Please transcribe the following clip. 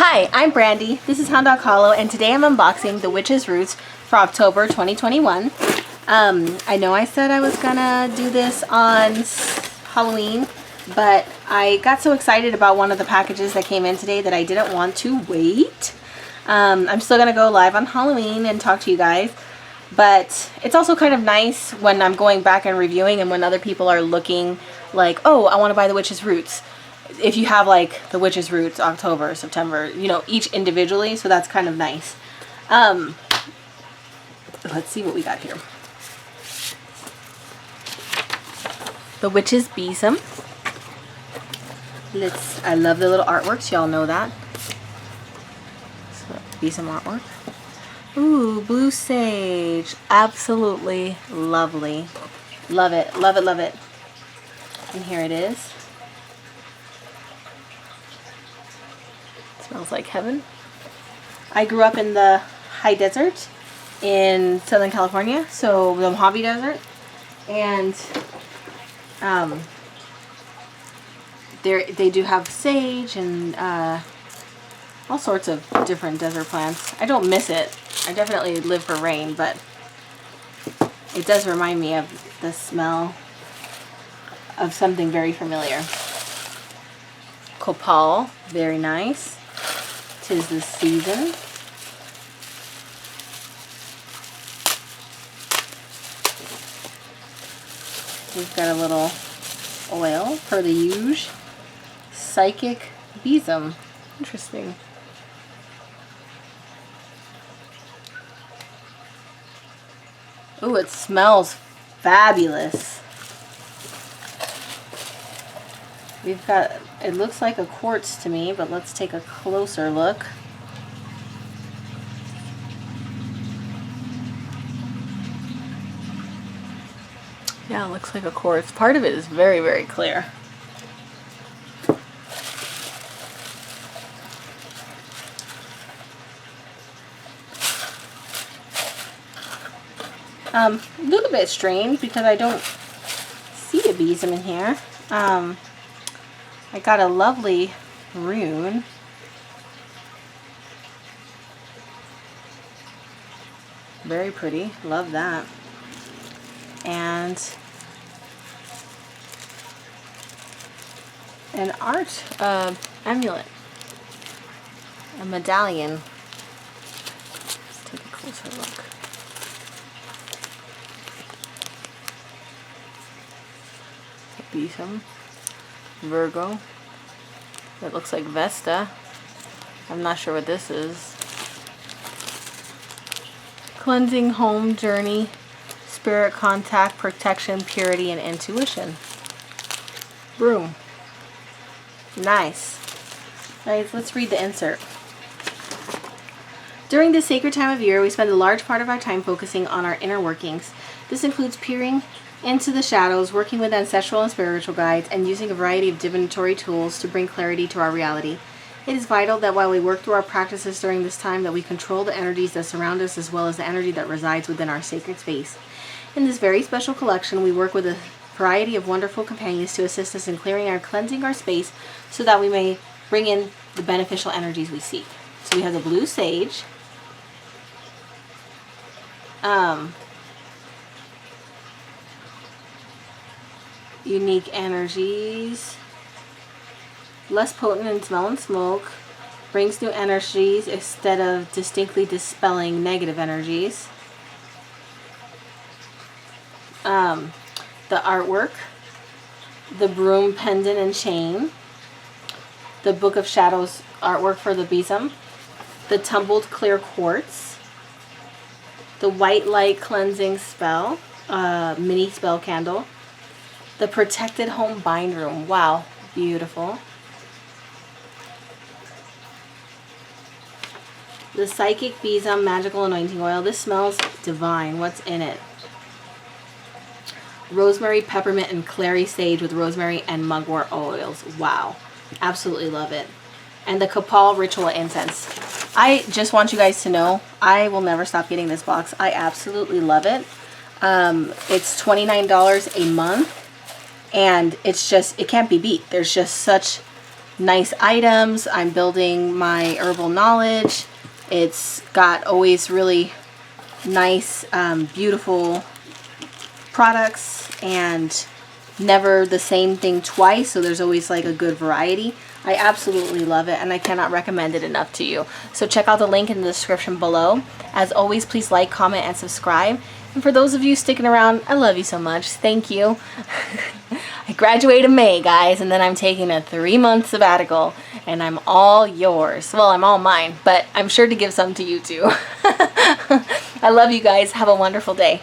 Hi, I'm Brandy. This is Hound Dog Hollow, and today I'm unboxing the Witch's Roots for October 2021. I know I said I was gonna do this on Halloween, but I got so excited about one of the packages that came in today that I didn't want to wait. I'm still gonna go live on Halloween and talk to you guys, but it's also kind of nice when I'm going back and reviewing and when other people are looking like, oh, I want to buy the Witch's Roots. If you have like the Witch's Roots October, September, you know, each individually, so that's kind of nice. Let's see what we got here. The Witch's Besom. I love the little artworks, y'all know that. So, Besom artwork. Ooh, blue sage. Absolutely lovely. Love it, love it, love it. And here it is. Smells like heaven. I grew up in the high desert in Southern California, so the Mojave Desert, and they do have sage and all sorts of different desert plants. I don't miss it. I definitely live for rain, but it does remind me of the smell of something very familiar. Copal, very nice. 'Tis the season. We've got a little oil per the usual. Psychic Besom. Interesting. Ooh, it smells fabulous. We've got, it looks like a quartz to me, but let's take a closer look. Yeah, it looks like a quartz. Part of it is very, very clear. A little bit strange because I don't see a besom in here. I got a lovely rune. Very pretty. Love that. And an art amulet. A medallion. Let's take a closer look. Besom. Virgo. It looks like Vesta. I'm not sure what this is. Cleansing, home, journey, spirit contact, protection, purity, and intuition. Broom. Nice. Guys, let's read the insert. During this sacred time of year, we spend a large part of our time focusing on our inner workings. This includes peering into the shadows, working with ancestral and spiritual guides, and using a variety of divinatory tools to bring clarity to our reality. It is vital that while we work through our practices during this time, that we control the energies that surround us as well as the energy that resides within our sacred space. In this very special collection, we work with a variety of wonderful companions to assist us in clearing and cleansing our space so that we may bring in the beneficial energies we seek. So we have the blue sage. Unique energies, less potent in smell and smoke, brings new energies instead of distinctly dispelling negative energies. The artwork, the broom pendant and chain, the Book of Shadows artwork for the besom, the tumbled clear quartz, the white light cleansing spell, mini spell candle, the protected home bind room. Wow, beautiful. The Psychic Besom magical anointing oil. This smells divine. What's in it? Rosemary, peppermint, and clary sage with rosemary and mugwort oils. Wow, absolutely love it. And the Copal ritual incense. I just want you guys to know, I will never stop getting this box. I absolutely love it. It's $29 a month. And it's just, it can't be beat. There's just such nice items. I'm building my herbal knowledge. It's got always really nice, beautiful products and never the same thing twice, so there's always like a good variety. I absolutely love it and I cannot recommend it enough to you. So check out the link in the description below. As always, please like, comment, and subscribe. And for those of you sticking around, I love you so much. Thank you. I graduate in May, guys, and then I'm taking a 3-month sabbatical and I'm all yours. Well, I'm all mine, but I'm sure to give some to you too. I love you guys. Have a wonderful day.